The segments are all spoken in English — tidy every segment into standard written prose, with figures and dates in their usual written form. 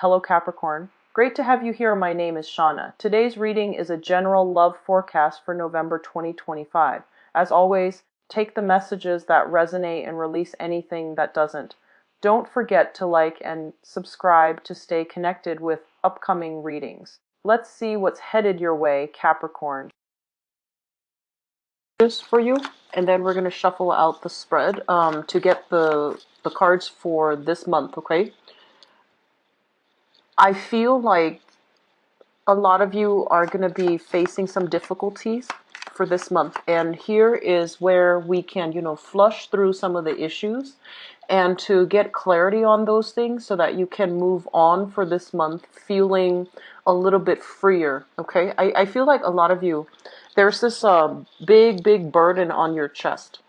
Hello Capricorn. Great to have you here. My name is Shauna. Today's reading is a general love forecast for November 2025. As always, take the messages that resonate and release anything that doesn't. Don't forget to like and subscribe to stay connected with upcoming readings. Let's see what's headed your way, Capricorn. Just for you, and then we're going to shuffle out the spread to get the cards for this month, okay? I feel like a lot of you are going to be facing some difficulties for this month. And here is where we can, flush through some of the issues and to get clarity on those things so that you can move on for this month feeling a little bit freer, okay? I feel like a lot of you, there's this big burden on your chest.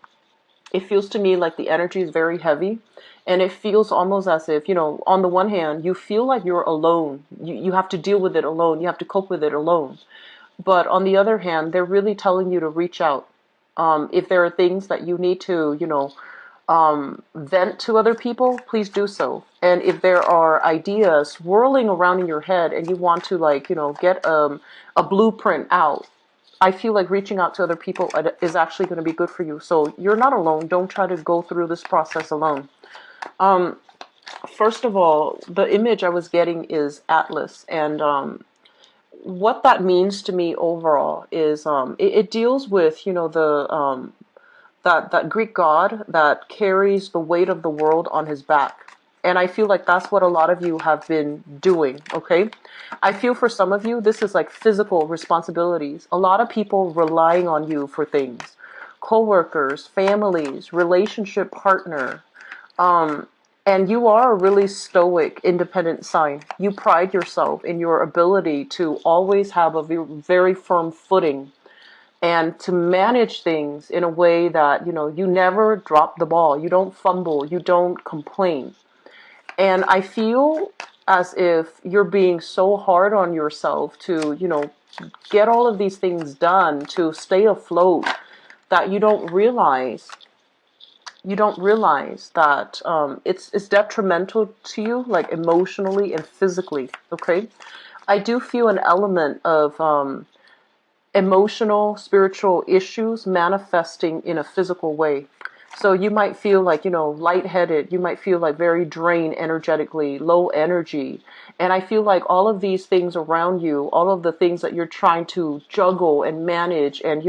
It feels to me like the energy is very heavy, and it feels almost as if, on the one hand, you feel like you're alone. You have to deal with it alone. You have to cope with it alone. But on the other hand, they're really telling you to reach out. If there are things that you need to, vent to other people, please do so. And if there are ideas swirling around in your head and you want to get a blueprint out, I feel like reaching out to other people is actually going to be good for you. So you're not alone. Don't try to go through this process alone. First of all, the image I was getting is Atlas. And what that means to me overall is it deals with, that Greek god that carries the weight of the world on his back. And I feel like that's what a lot of you have been doing, okay? I feel for some of you, this is like physical responsibilities. A lot of people relying on you for things. Co-workers, families, relationship partner. And you are a really stoic, independent sign. You pride yourself in your ability to always have a very firm footing and to manage things in a way that, you never drop the ball. You don't fumble. You don't complain. And I feel as if you're being so hard on yourself to, get all of these things done to stay afloat that you don't realize that it's detrimental to you, like emotionally and physically, okay? I do feel an element of emotional, spiritual issues manifesting in a physical way. So you might feel like, lightheaded. You might feel like very drained energetically, low energy. And I feel like all of these things around you, all of the things that you're trying to juggle and manage and,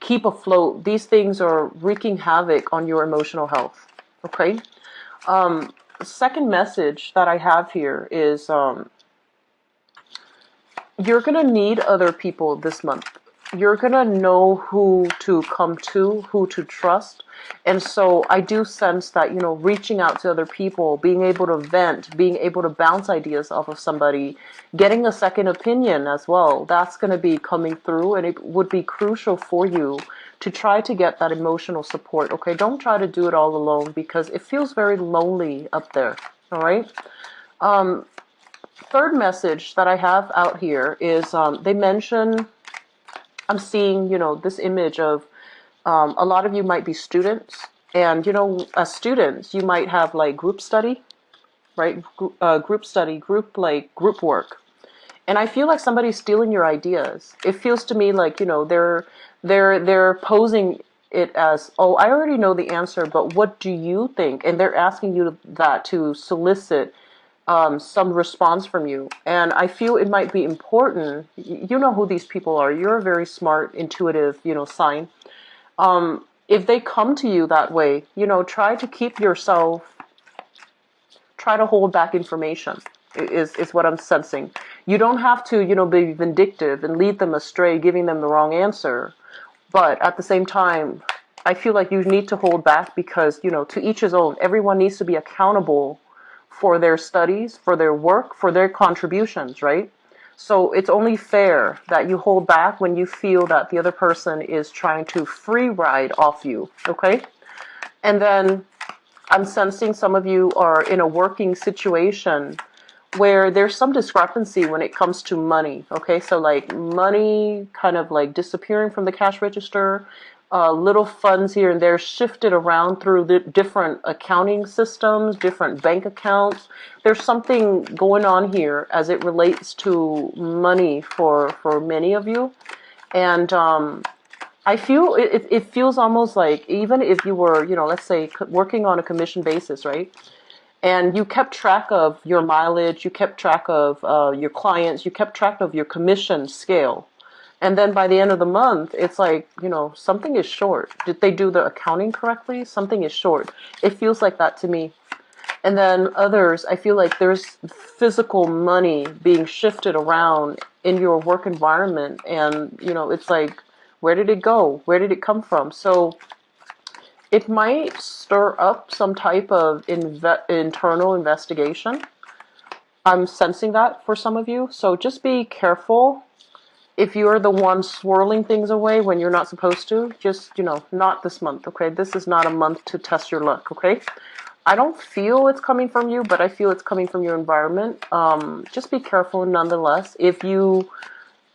keep afloat, these things are wreaking havoc on your emotional health. Okay? Second message that I have here is you're going to need other people this month. You're going to know who to come to, who to trust. And so I do sense that, reaching out to other people, being able to vent, being able to bounce ideas off of somebody, getting a second opinion as well, that's going to be coming through, and it would be crucial for you to try to get that emotional support. Okay, don't try to do it all alone because it feels very lonely up there. All right. Third message that I have out here is they mention, I'm seeing, this image of a lot of you might be students. And, as students, you might have like group study, right? Group study, group work. And I feel like somebody's stealing your ideas. It feels to me like, they're posing it as, oh, I already know the answer, but what do you think? And they're asking you that to solicit some response from you. And I feel it might be important. You know who these people are. You're a very smart, intuitive, sign. If they come to you that way, try to keep yourself, try to hold back information is what I'm sensing. You don't have to, be vindictive and lead them astray, giving them the wrong answer. But at the same time, I feel like you need to hold back because, to each his own. Everyone needs to be accountable for their studies, for their work, for their contributions, right? So it's only fair that you hold back when you feel that the other person is trying to free ride off you, okay? And then I'm sensing some of you are in a working situation where there's some discrepancy when it comes to money, okay? So like money kind of like disappearing from the cash register, little funds here and there shifted around through the different accounting systems, different bank accounts. There's something going on here as it relates to money for many of you. And I feel it feels almost like, even if you were, let's say working on a commission basis, right? And you kept track of your mileage, you kept track of your clients, you kept track of your commission scale. And then by the end of the month, it's like, something is short. Did they do the accounting correctly? Something is short. It feels like that to me. And then others, I feel like there's physical money being shifted around in your work environment. And, it's like, where did it go? Where did it come from? So it might stir up some type of internal investigation. I'm sensing that for some of you. So just be careful. If you're the one swirling things away when you're not supposed to, just, not this month, okay? This is not a month to test your luck, okay? I don't feel it's coming from you, but I feel it's coming from your environment. Just be careful nonetheless. If you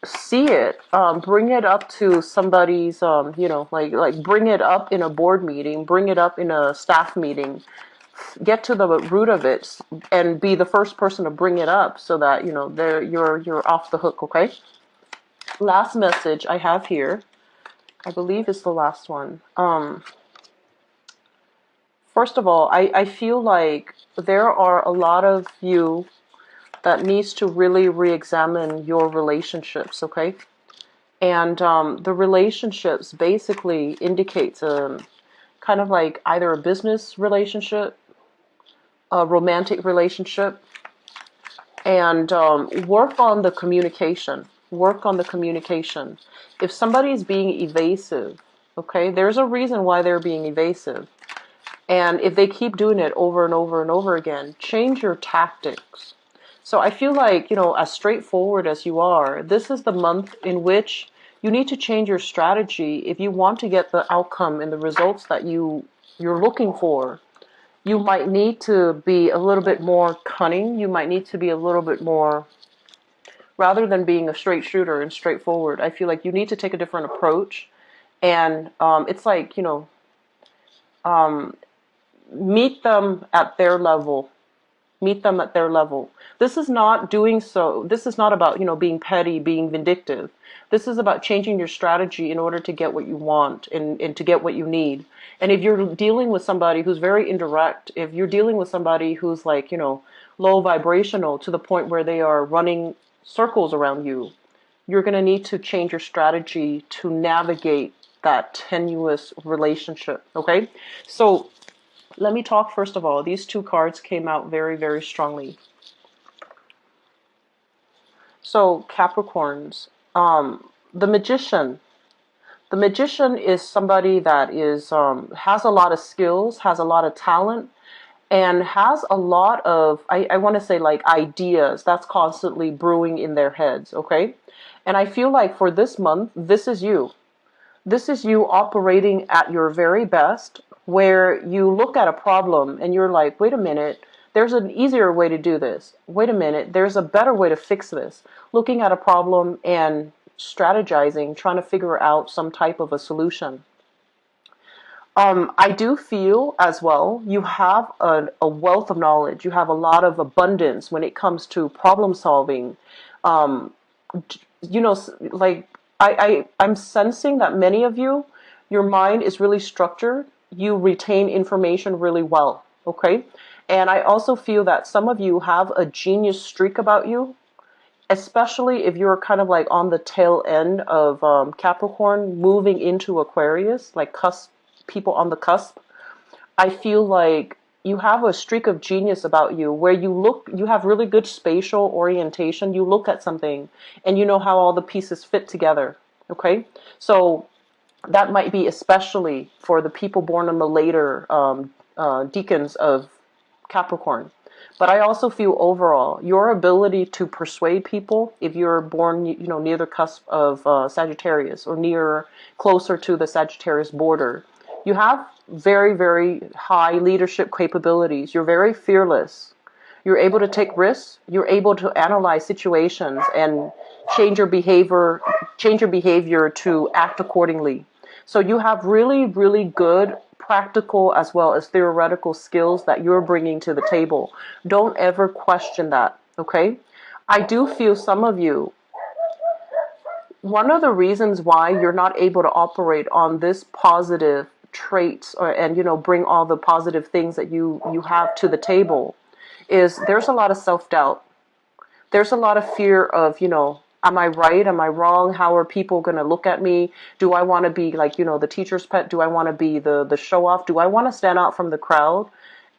see it, bring it up to somebody's, like bring it up in a board meeting, bring it up in a staff meeting, get to the root of it, and be the first person to bring it up so that, you're off the hook, okay? Last message I have here, I believe is the last one. First of all, I feel like there are a lot of you that needs to really re-examine your relationships, okay? And the relationships basically indicates kind of like either a business relationship, a romantic relationship, and work on the communication. Work on the communication. If somebody is being evasive, okay, there's a reason why they're being evasive. And if they keep doing it over and over and over again, change your tactics. So I feel like, as straightforward as you are, this is the month in which you need to change your strategy if you want to get the outcome and the results that you're looking for. You might need to be a little bit more cunning. You might need to be a little bit more, rather than being a straight shooter and straightforward, I feel like you need to take a different approach. And it's like, meet them at their level. Meet them at their level. This is not doing so. This is not about, being petty, being vindictive. This is about changing your strategy in order to get what you want and to get what you need. And if you're dealing with somebody who's very indirect, if you're dealing with somebody who's like, low vibrational to the point where they are running circles around you, you're going to need to change your strategy to navigate that tenuous relationship. Okay? So let me talk first of all. These two cards came out very, very strongly. So Capricorns, the Magician. The Magician is somebody that is has a lot of skills, has a lot of talent, and has a lot of, I want to say, like, ideas that's constantly brewing in their heads, okay? And I feel like for this month, this is you. This is you operating at your very best, where you look at a problem and you're like, wait a minute, there's an easier way to do this. Wait a minute, there's a better way to fix this. Looking at a problem and strategizing, trying to figure out some type of a solution. I do feel as well, you have a wealth of knowledge. You have a lot of abundance when it comes to problem solving. Like I'm sensing that many of you, your mind is really structured. You retain information really well, okay? And I also feel that some of you have a genius streak about you, especially if you're kind of like on the tail end of Capricorn, moving into Aquarius, like people on the cusp. I feel like you have a streak of genius about you where you have really good spatial orientation. You look at something and you know how all the pieces fit together, okay? So that might be especially for the people born in the later decans of Capricorn. But I also feel overall, your ability to persuade people, if you're born, near the cusp of Sagittarius or closer to the Sagittarius border, you have very, very high leadership capabilities. You're very fearless. You're able to take risks. You're able to analyze situations and change your behavior to act accordingly. So you have really, really good practical as well as theoretical skills that you're bringing to the table. Don't ever question that, okay? I do feel some of you, one of the reasons why you're not able to operate on this positive traits and bring all the positive things that you have to the table is there's a lot of self-doubt. There's a lot of fear of, am I right? Am I wrong? How are people going to look at me? Do I want to be like, the teacher's pet? Do I want to be the show off? Do I want to stand out from the crowd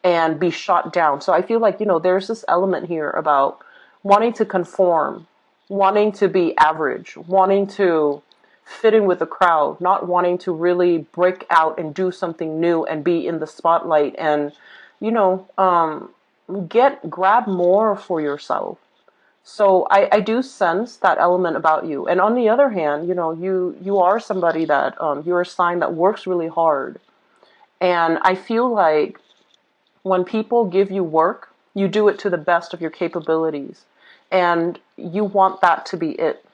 and be shot down? So I feel like, there's this element here about wanting to conform, wanting to be average, wanting to fit in with the crowd, not wanting to really break out and do something new and be in the spotlight and, you know, um, grab more for yourself. So I do sense that element about you. And on the other hand, you are somebody that you're a sign that works really hard. And I feel like when people give you work, you do it to the best of your capabilities. And you want that to be it.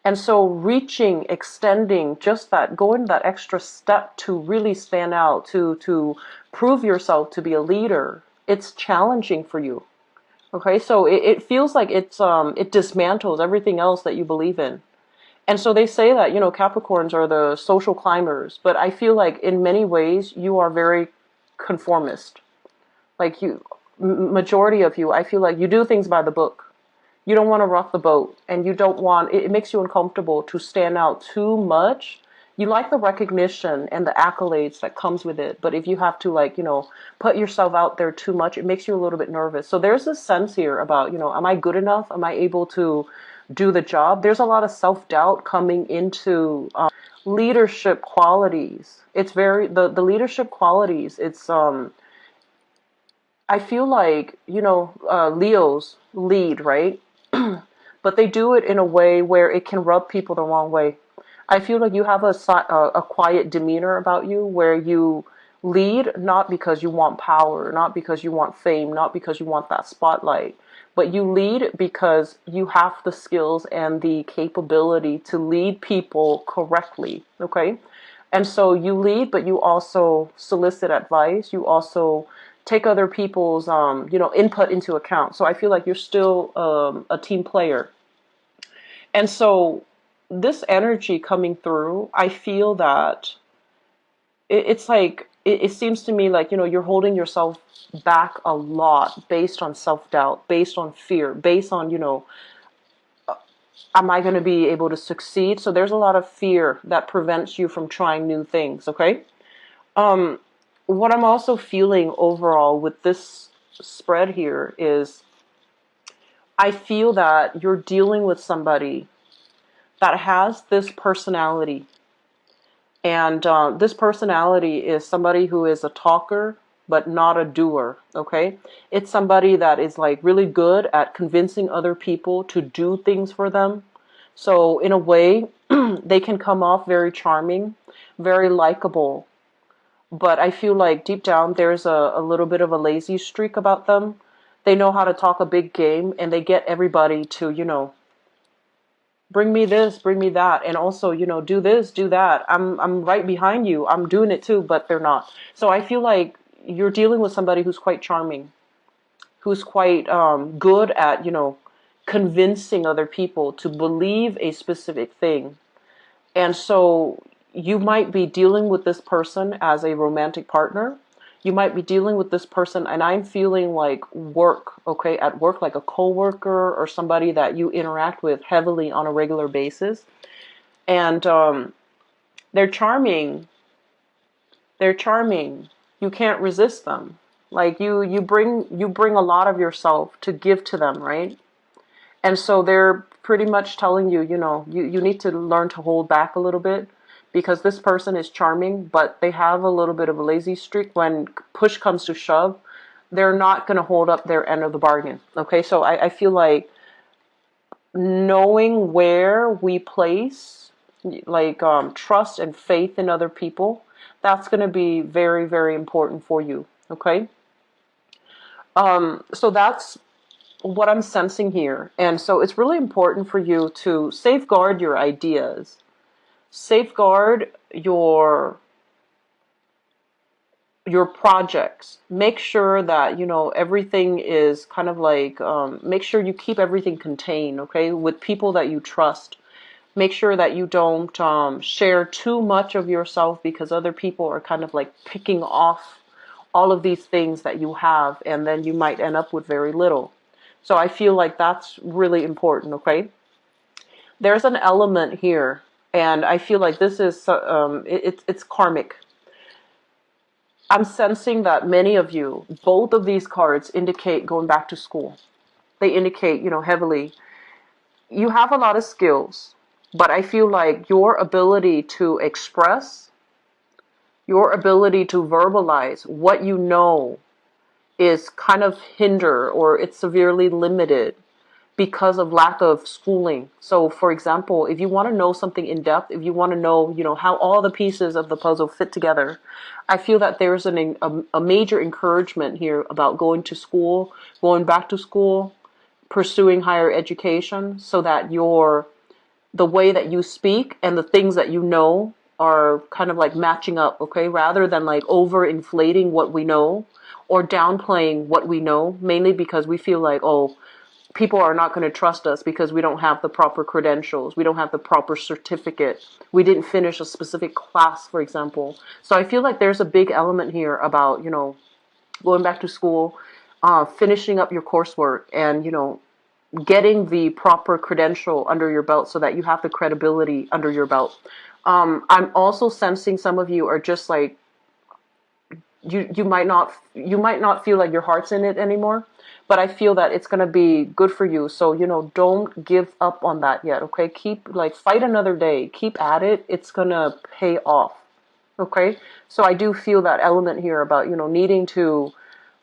And so reaching, extending, just that, going that extra step to really stand out, to prove yourself to be a leader, it's challenging for you. Okay, so it feels like it dismantles everything else that you believe in. And so they say that, Capricorns are the social climbers, but I feel like in many ways you are very conformist. Like majority of you, I feel like you do things by the book. You don't want to rock the boat, and you don't want, it makes you uncomfortable to stand out too much. You like the recognition and the accolades that comes with it, but if you have to put yourself out there too much, it makes you a little bit nervous. So there's this sense here about, am I good enough? Am I able to do the job? There's a lot of self-doubt coming into leadership qualities. It's very, the leadership qualities, I feel like, Leos lead, right? But they do it in a way where it can rub people the wrong way. I feel like you have a quiet demeanor about you where you lead not because you want power, not because you want fame, not because you want that spotlight, but you lead because you have the skills and the capability to lead people correctly, okay? And so you lead, but you also solicit advice. You also take other people's, input into account. So I feel like you're still a team player. And so this energy coming through, I feel that it's like, it seems to me like, you're holding yourself back a lot based on self-doubt, based on fear, based on, am I going to be able to succeed? So there's a lot of fear that prevents you from trying new things, okay? Um, what I'm also feeling overall with this spread here is I feel that you're dealing with somebody that has this personality. And this personality is somebody who is a talker, but not a doer, okay? It's somebody that is like really good at convincing other people to do things for them. So in a way, they can come off very charming, very likable. But I feel like deep down there's a little bit of a lazy streak about them. They know how to talk a big game and they get everybody to, bring me this, bring me that, and also, do this, do that. I'm right behind you. I'm doing it too, but they're not. So I feel like you're dealing with somebody who's quite charming, who's quite good at, convincing other people to believe a specific thing. And so you might be dealing with this person as a romantic partner. You might be dealing with this person, and I'm feeling like work, okay, at work, like a coworker or somebody that you interact with heavily on a regular basis. And they're charming. They're charming. You can't resist them. Like you bring a lot of yourself to give to them, right? And so they're pretty much telling you, you need to learn to hold back a little bit because this person is charming, but they have a little bit of a lazy streak. When push comes to shove, they're not going to hold up their end of the bargain. Okay, so I feel like knowing where we place like trust and faith in other people, that's going to be very, very important for you. Okay, so that's what I'm sensing here. And so it's really important for you to safeguard your ideas. Safeguard your projects. Make sure that everything is kind of like, make sure you keep everything contained, okay, with people that you trust. Make sure that you don't share too much of yourself, because other people are kind of like picking off all of these things that you have, and then you might end up with very little. So I feel like that's really important, okay? There's an element here, and I feel like this is it's karmic. I'm sensing that many of you, both of these cards indicate going back to school. They indicate, heavily, you have a lot of skills, but I feel like your ability to express, your ability to verbalize what you know is kind of hinder, or it's severely limited because of lack of schooling. So for example, if you want to know something in depth, if you want to know, how all the pieces of the puzzle fit together, I feel that there's a major encouragement here about going to school, going back to school, pursuing higher education, so that the way that you speak and the things that you know are kind of like matching up, okay? Rather than like over inflating what we know or downplaying what we know, mainly because we feel like, oh, people are not going to trust us because we don't have the proper credentials. We don't have the proper certificate. We didn't finish a specific class, for example. So I feel like there's a big element here about, going back to school, finishing up your coursework, and, getting the proper credential under your belt so that you have the credibility under your belt. I'm also sensing some of you are just like, you might not feel like your heart's in it anymore, but I feel that it's going to be good for you. So, don't give up on that yet, okay? Keep, like, fight another day. Keep at it. It's going to pay off, okay? So I do feel that element here about, needing to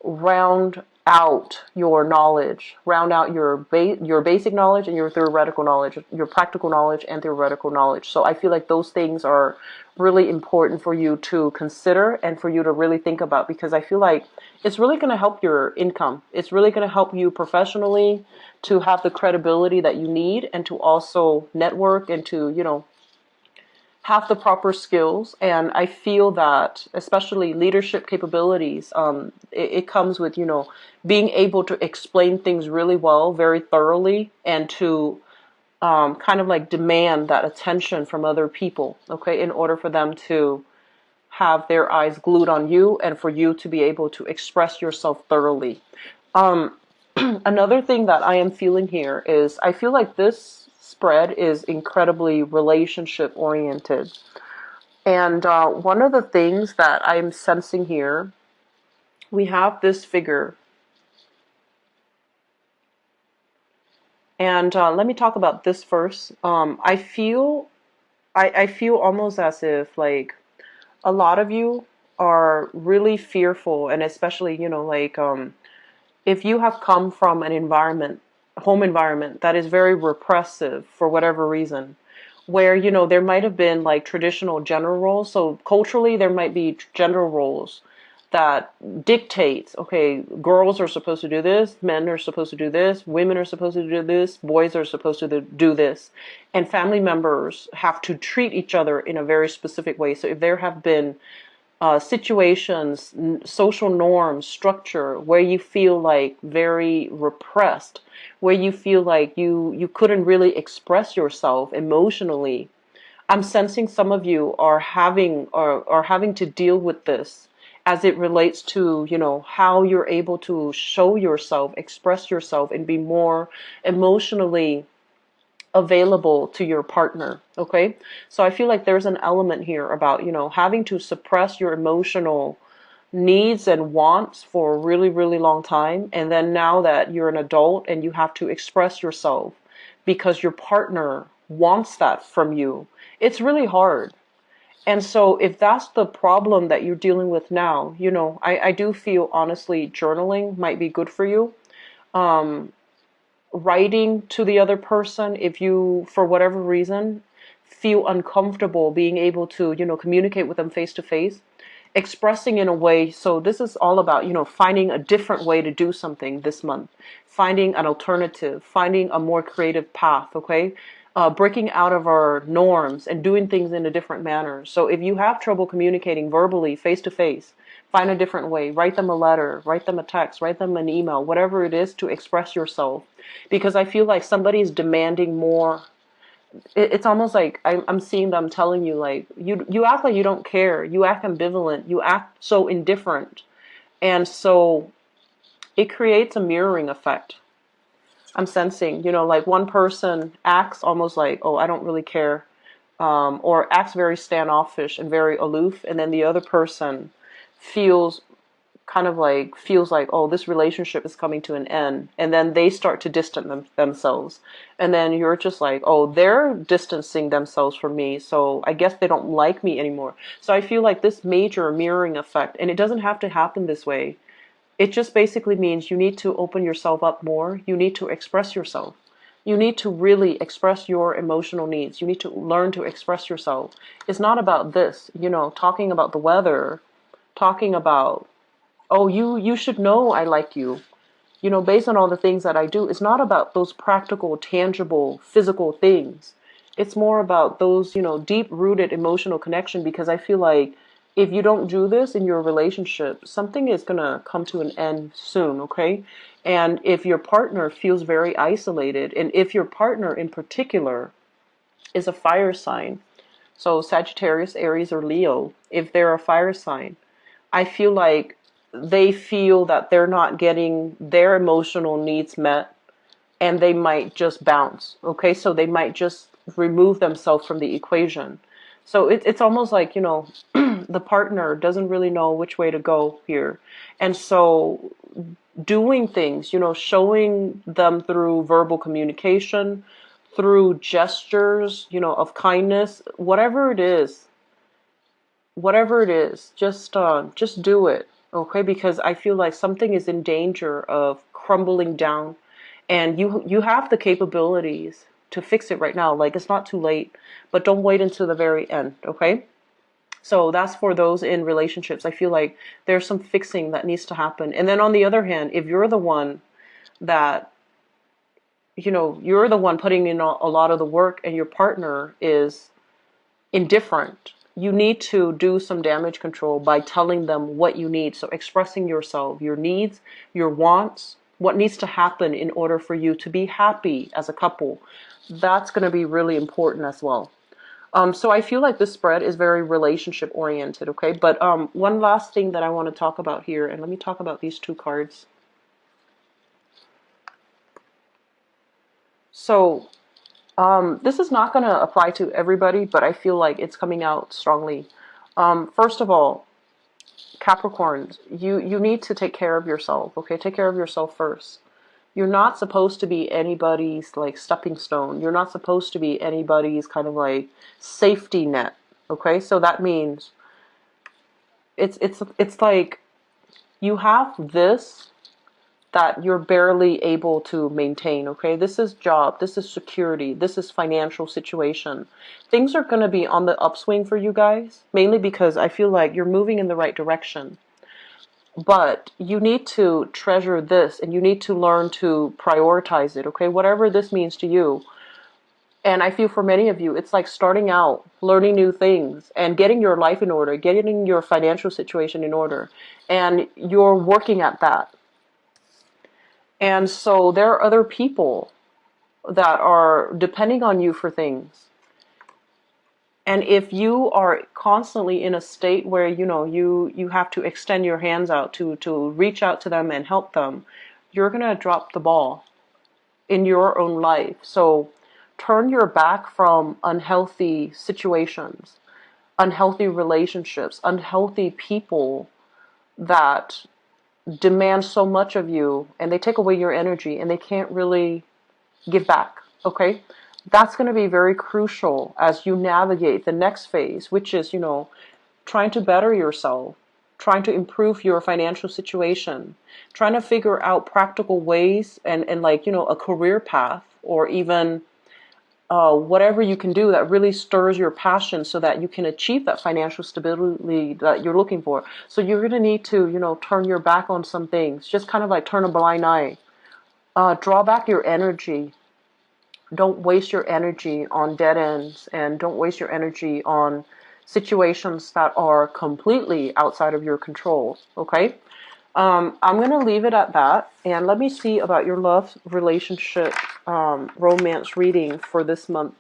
round out your knowledge, round out your basic knowledge and your theoretical knowledge, your practical knowledge and theoretical knowledge. So I feel like those things are really important for you to consider and for you to really think about, because I feel like it's really going to help your income. It's really going to help you professionally to have the credibility that you need, and to also network, and to, have the proper skills. And I feel that especially leadership capabilities, it comes with, being able to explain things really well, very thoroughly, and to kind of like demand that attention from other people, okay, in order for them to have their eyes glued on you and for you to be able to express yourself thoroughly. Another thing that I am feeling here is I feel like this spread is incredibly relationship oriented. And one of the things that I'm sensing here, we have this figure. And let me talk about this first. I feel almost as if like a lot of you are really fearful, and especially, like if you have come from an environment, home environment that is very repressive for whatever reason, where, there might have been like traditional gender roles. So culturally, there might be gender roles that dictates, okay, girls are supposed to do this, men are supposed to do this, women are supposed to do this, boys are supposed to do this. And family members have to treat each other in a very specific way. So if there have been situations, social norms, structure where you feel like very repressed, where you feel like you couldn't really express yourself emotionally, I'm sensing some of you are having to deal with this as it relates to, how you're able to show yourself, express yourself, and be more emotionally available to your partner, okay? So I feel like there's an element here about, having to suppress your emotional needs and wants for a really, really long time. And then now that you're an adult and you have to express yourself because your partner wants that from you, it's really hard. And so if that's the problem that you're dealing with now, I do feel honestly journaling might be good for you. Writing to the other person, if you, for whatever reason, feel uncomfortable being able to, communicate with them face to face, expressing in a way. So this is all about, finding a different way to do something this month, finding an alternative, finding a more creative path, okay? breaking out of our norms and doing things in a different manner. So if you have trouble communicating verbally, face to face, find a different way. Write them a letter, write them a text, write them an email, whatever it is to express yourself. Because I feel like somebody is demanding more. It's almost like I'm seeing them telling you, like, you act like you don't care. You act ambivalent. You act so indifferent. And so it creates a mirroring effect. I'm sensing, like one person acts almost like, oh, I don't really care, or acts very standoffish and very aloof, and then the other person feels feels like, oh, this relationship is coming to an end, and then they start to distance themselves, and then you're just like, oh, they're distancing themselves from me, so I guess they don't like me anymore. So I feel like this major mirroring effect, and it doesn't have to happen this way. It just basically means you need to open yourself up more. You need to express yourself. You need to really express your emotional needs. You need to learn to express yourself. It's not about this, talking about the weather, talking about, oh, you should know I like you. Based on all the things that I do, it's not about those practical, tangible, physical things. It's more about those, deep-rooted emotional connection, because I feel like if you don't do this in your relationship, something is going to come to an end soon, okay? And if your partner feels very isolated, and if your partner in particular is a fire sign, so Sagittarius, Aries, or Leo, if they're a fire sign, I feel like they feel that they're not getting their emotional needs met, and they might just bounce, okay? So they might just remove themselves from the equation. So it's almost like, the partner doesn't really know which way to go here. And so doing things, showing them through verbal communication, through gestures, of kindness, whatever it is, just do it, okay? Because I feel like something is in danger of crumbling down, and you have the capabilities to fix it right now. Like, it's not too late, but don't wait until the very end, okay? So that's for those in relationships. I feel like there's some fixing that needs to happen. And then on the other hand, if you're the one that, you're the one putting in a lot of the work, and your partner is indifferent, you need to do some damage control by telling them what you need. So expressing yourself, your needs, your wants, what needs to happen in order for you to be happy as a couple. That's going to be really important as well. So I feel like this spread is very relationship oriented, okay? But one last thing that I want to talk about here, and let me talk about these two cards. So this is not going to apply to everybody, but I feel like it's coming out strongly. First of all, Capricorns, you need to take care of yourself, okay? Take care of yourself first. You're not supposed to be anybody's like stepping stone. You're not supposed to be anybody's kind of like safety net, okay? So that means it's like you have this that you're barely able to maintain, okay? This is job, this is security, this is financial situation. Things are going to be on the upswing for you guys, mainly because I feel like you're moving in the right direction. But you need to treasure this, and you need to learn to prioritize it, okay? Whatever this means to you. And I feel for many of you, it's like starting out, learning new things, and getting your life in order, getting your financial situation in order. And you're working at that. And so there are other people that are depending on you for things. And if you are constantly in a state where, you have to extend your hands out to reach out to them and help them, you're going to drop the ball in your own life. So turn your back from unhealthy situations, unhealthy relationships, unhealthy people that demand so much of you, and they take away your energy, and they can't really give back, okay? That's going to be very crucial as you navigate the next phase, which is, trying to better yourself, trying to improve your financial situation, trying to figure out practical ways and like, a career path, or even whatever you can do that really stirs your passion so that you can achieve that financial stability that you're looking for. So you're going to need to, turn your back on some things, just kind of like turn a blind eye, draw back your energy, Don't waste your energy on dead ends, and don't waste your energy on situations that are completely outside of your control. Okay? I'm going to leave it at that. And let me see about your love, relationship, romance reading for this month.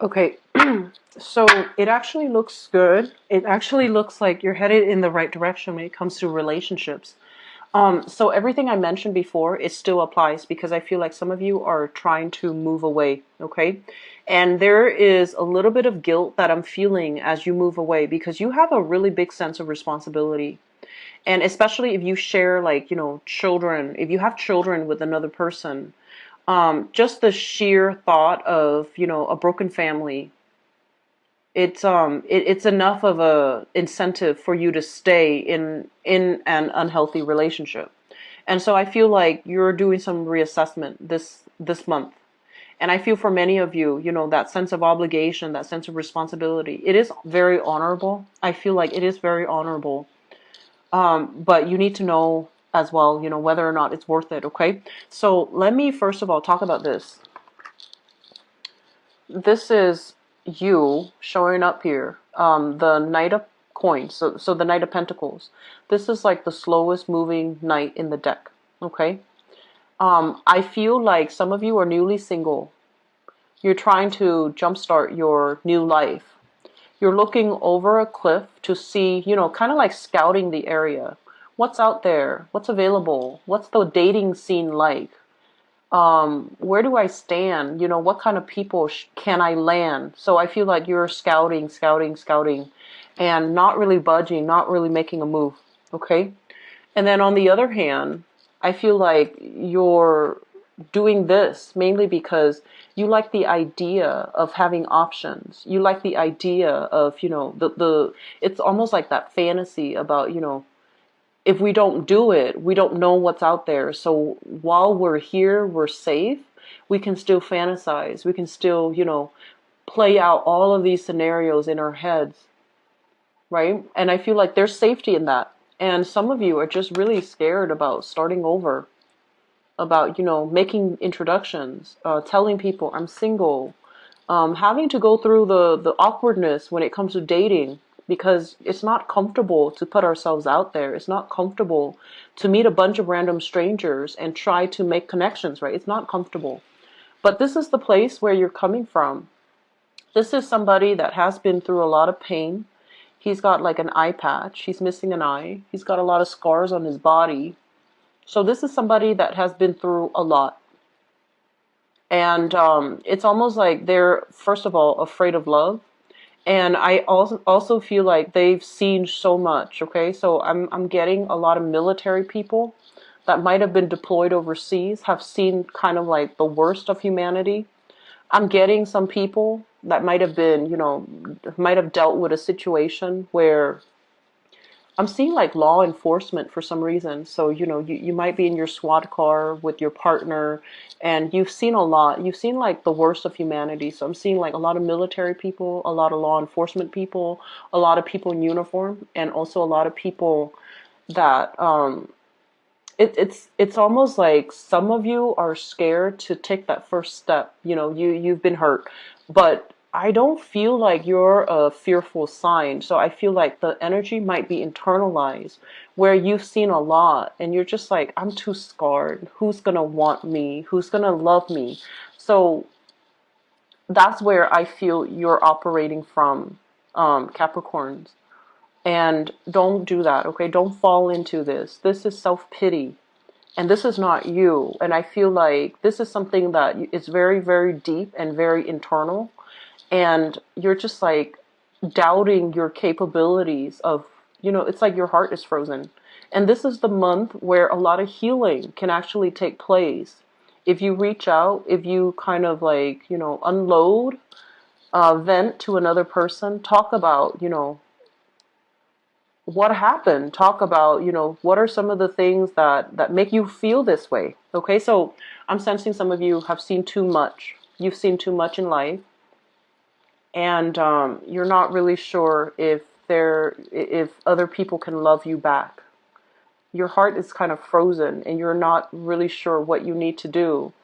Okay, so it actually looks good. It actually looks like you're headed in the right direction when it comes to relationships. So everything I mentioned before, it still applies because I feel like some of you are trying to move away, okay? And there is a little bit of guilt that I'm feeling as you move away because you have a really big sense of responsibility. And especially if you share, like, children, if you have children with another person, just the sheer thought of, a broken family, it's enough of a incentive for you to stay in an unhealthy relationship. And so I feel like you're doing some reassessment this month. And I feel for many of you, that sense of obligation, that sense of responsibility, it is very honorable. I feel like it is very honorable. But you need to know as well, whether or not it's worth it, okay? So let me first of all talk about this. This is you showing up here. The Knight of Coins, so the Knight of Pentacles. This is like the slowest moving knight in the deck, okay? I feel like some of you are newly single. You're trying to jumpstart your new life. You're looking over a cliff to see, kind of like scouting the area. What's out there? What's available? What's the dating scene like? Where do I stand? What kind of people can I land? So I feel like you're scouting, scouting, scouting, and not really budging, not really making a move. Okay? And then on the other hand, I feel like you're doing this mainly because you like the idea of having options. You like the idea of, the it's almost like that fantasy about, if we don't do it, we don't know what's out there. So while we're here, we're safe. We can still fantasize. We can still, play out all of these scenarios in our heads, right? And I feel like there's safety in that. And some of you are just really scared about starting over, about, making introductions, telling people I'm single, having to go through the awkwardness when it comes to dating, because it's not comfortable to put ourselves out there. It's not comfortable to meet a bunch of random strangers and try to make connections, right? It's not comfortable. But this is the place where you're coming from. This is somebody that has been through a lot of pain. He's got like an eye patch. He's missing an eye. He's got a lot of scars on his body. So this is somebody that has been through a lot. And it's almost like they're, first of all, afraid of love. And I also feel like they've seen so much, okay? So I'm getting a lot of military people that might have been deployed overseas, have seen kind of like the worst of humanity. I'm getting some people that might have been, might have dealt with a situation where I'm seeing like law enforcement for some reason. So, you might be in your squad car with your partner and you've seen a lot. You've seen like the worst of humanity. So I'm seeing like a lot of military people, a lot of law enforcement people, a lot of people in uniform, and also a lot of people that it's almost like some of you are scared to take that first step. You know, you've been hurt, but I don't feel like you're a fearful sign. So I feel like the energy might be internalized, where you've seen a lot and you're just like, I'm too scarred. Who's gonna want me? Who's gonna love me? So that's where I feel you're operating from, Capricorns. And don't do that, okay? Don't fall into this. This is self-pity. And this is not you. And I feel like this is something that is very, very deep and very internal. And you're just like doubting your capabilities of, it's like your heart is frozen. And this is the month where a lot of healing can actually take place. If you reach out, if you kind of like, unload, vent to another person, talk about, what happened, talk about, what are some of the things that make you feel this way. Okay, so I'm sensing some of you have seen too much. You've seen too much in life, and you're not really sure if other people can love you back. Your heart is kind of frozen, and you're not really sure what you need to do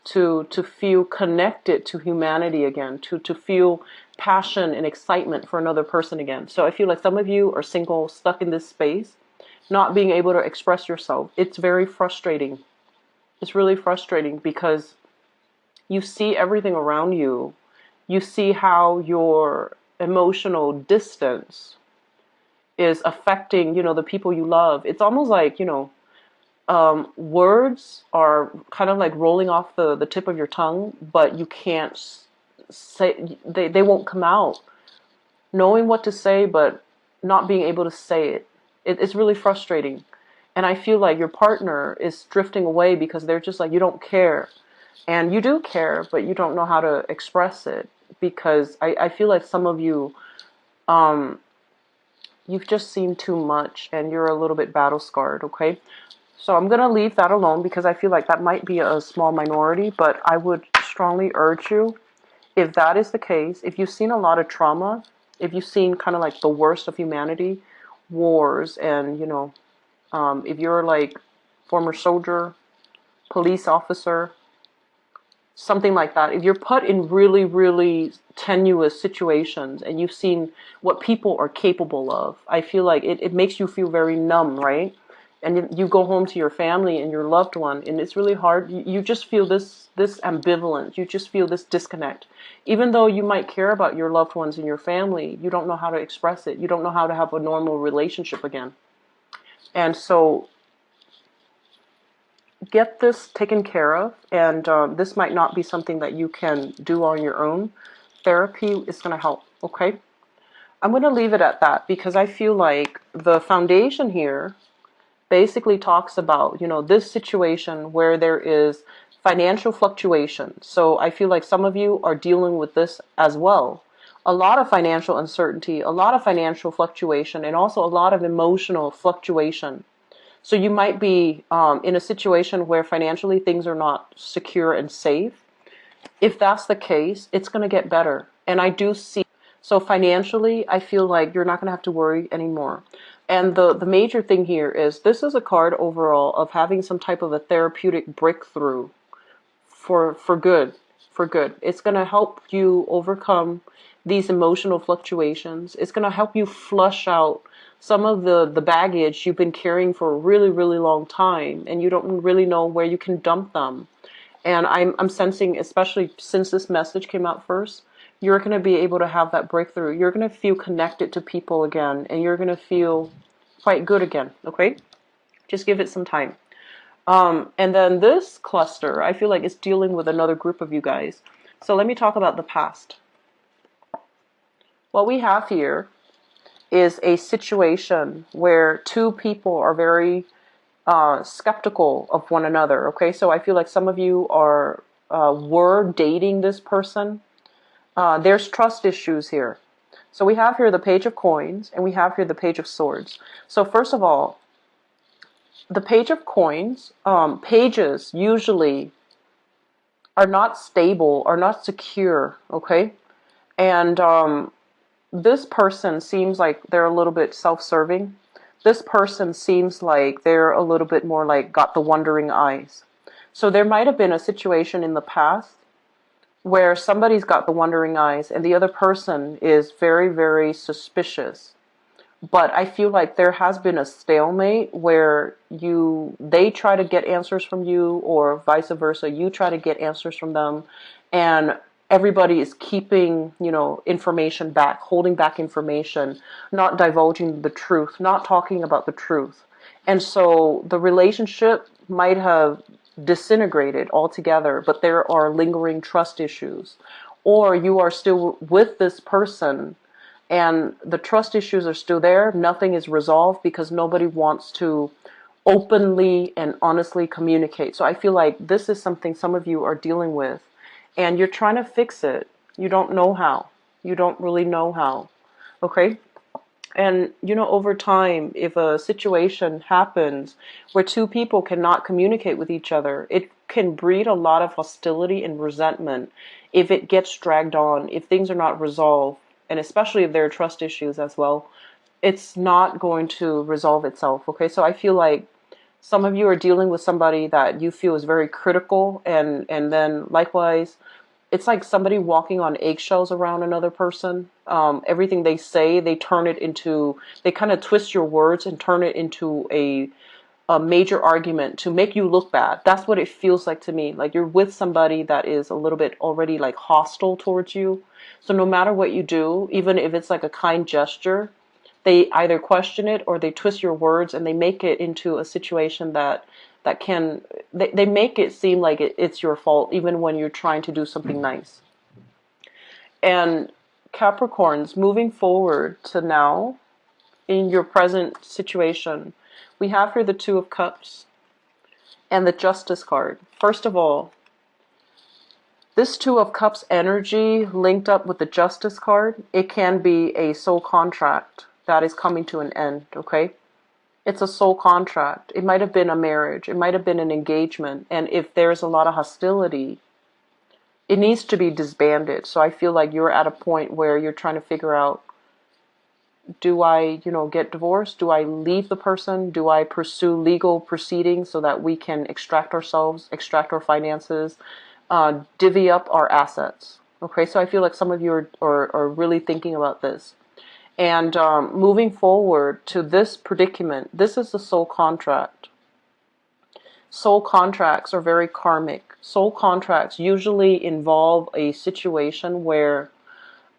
to feel connected to humanity again, to feel passion and excitement for another person again. So I feel like some of you are single, stuck in this space, not being able to express yourself. It's very frustrating. It's really frustrating because you see everything around you. You see how your emotional distance is affecting, the people you love. It's almost like, words are kind of like rolling off the tip of your tongue, but you can't say, they won't come out. Knowing what to say, but not being able to say it. It's really frustrating. And I feel like your partner is drifting away because they're just like, you don't care. And you do care, but you don't know how to express it. Because I feel like some of you, you've just seen too much and you're a little bit battle scarred, okay? So I'm going to leave that alone because I feel like that might be a small minority, but I would strongly urge you, if that is the case, if you've seen a lot of trauma, if you've seen kind of like the worst of humanity, wars, and, if you're like former soldier, police officer, something like that, if you're put in really, really tenuous situations and you've seen what people are capable of, I feel like it makes you feel very numb, right? And you go home to your family and your loved one, and it's really hard. You just feel this ambivalence. You just feel this disconnect. Even though you might care about your loved ones and your family, you don't know how to express it. You don't know how to have a normal relationship again. And so get this taken care of, and this might not be something that you can do on your own. Therapy is going to help, okay? I'm going to leave it at that because I feel like the foundation here basically talks about, this situation where there is financial fluctuation. So I feel like some of you are dealing with this as well. A lot of financial uncertainty, a lot of financial fluctuation, and also a lot of emotional fluctuation. So you might be in a situation where financially things are not secure and safe. If that's the case, it's going to get better. And I do see, so financially, I feel like you're not going to have to worry anymore. And the major thing here is this is a card overall of having some type of a therapeutic breakthrough for good, for good. It's going to help you overcome these emotional fluctuations. It's going to help you flush out some of the baggage you've been carrying for a really, really long time, and you don't really know where you can dump them. And I'm sensing, especially since this message came out first, you're going to be able to have that breakthrough. You're going to feel connected to people again, and you're going to feel quite good again, okay? Just give it some time. And then this cluster, I feel like it's dealing with another group of you guys. So let me talk about the past. What we have here is a situation where two people are very skeptical of one another, okay? So I feel like some of you were dating this person. There's trust issues here. So we have here the Page of Coins, and we have here the Page of Swords. So first of all, the Page of Coins, pages usually are not stable, are not secure, okay? And this person seems like they're a little bit self-serving. this person seems like they're a little bit more like got the wandering eyes. So there might have been a situation in the past where somebody's got the wandering eyes and the other person is very, very suspicious. But I feel like there has been a stalemate where they try to get answers from you, or vice versa, you try to get answers from them, and everybody is keeping, information back, holding back information, not divulging the truth, not talking about the truth. And so the relationship might have disintegrated altogether, but there are lingering trust issues. Or you are still with this person and the trust issues are still there. Nothing is resolved because nobody wants to openly and honestly communicate. So I feel like this is something some of you are dealing with and you're trying to fix it. You don't know how. You don't really know how. Okay? And, over time, if a situation happens where two people cannot communicate with each other, it can breed a lot of hostility and resentment if it gets dragged on, if things are not resolved, and especially if there are trust issues as well, it's not going to resolve itself, okay? So I feel like some of you are dealing with somebody that you feel is very critical, and then likewise, it's like somebody walking on eggshells around another person. Everything they say, they kind of twist your words and turn it into a major argument to make you look bad. That's what it feels like to me. Like you're with somebody that is a little bit already like hostile towards you. So no matter what you do, even if it's like a kind gesture, they either question it or they twist your words and they make it into a situation that they make it seem like it's your fault even when you're trying to do something nice. And Capricorns, moving forward to now, in your present situation, we have here the Two of Cups and the Justice card. First of all, this Two of Cups energy linked up with the Justice card, it can be a soul contract that is coming to an end, okay? It's a soul contract. It might have been a marriage. It might have been an engagement. And if there's a lot of hostility, it needs to be disbanded. So I feel like you're at a point where you're trying to figure out, do I, get divorced? Do I leave the person? Do I pursue legal proceedings so that we can extract ourselves, extract our finances, divvy up our assets? Okay, so I feel like some of you are really thinking about this. And moving forward to this predicament, this is the soul contract. Soul contracts are very karmic. Soul contracts usually involve a situation where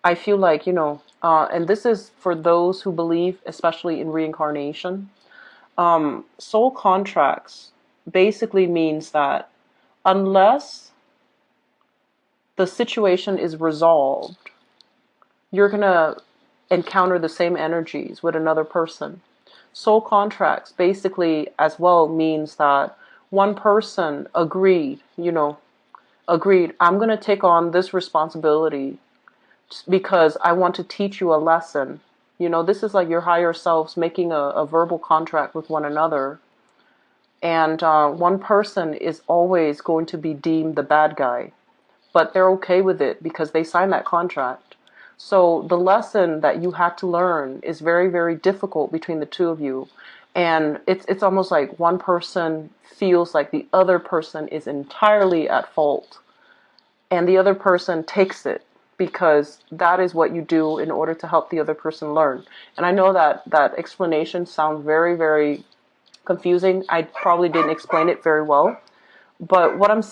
I feel like, and this is for those who believe, especially in reincarnation. Soul contracts basically means that unless the situation is resolved, you're going to encounter the same energies with another person. Soul contracts basically as well means that one person agreed, I'm going to take on this responsibility because I want to teach you a lesson. This is like your higher selves making a verbal contract with one another. And one person is always going to be deemed the bad guy, but they're okay with it because they signed that contract. So the lesson that you had to learn is very, very difficult between the two of you. And it's almost like one person feels like the other person is entirely at fault. And the other person takes it because that is what you do in order to help the other person learn. And I know that explanation sounds very, very confusing. I probably didn't explain it very well. But what I'm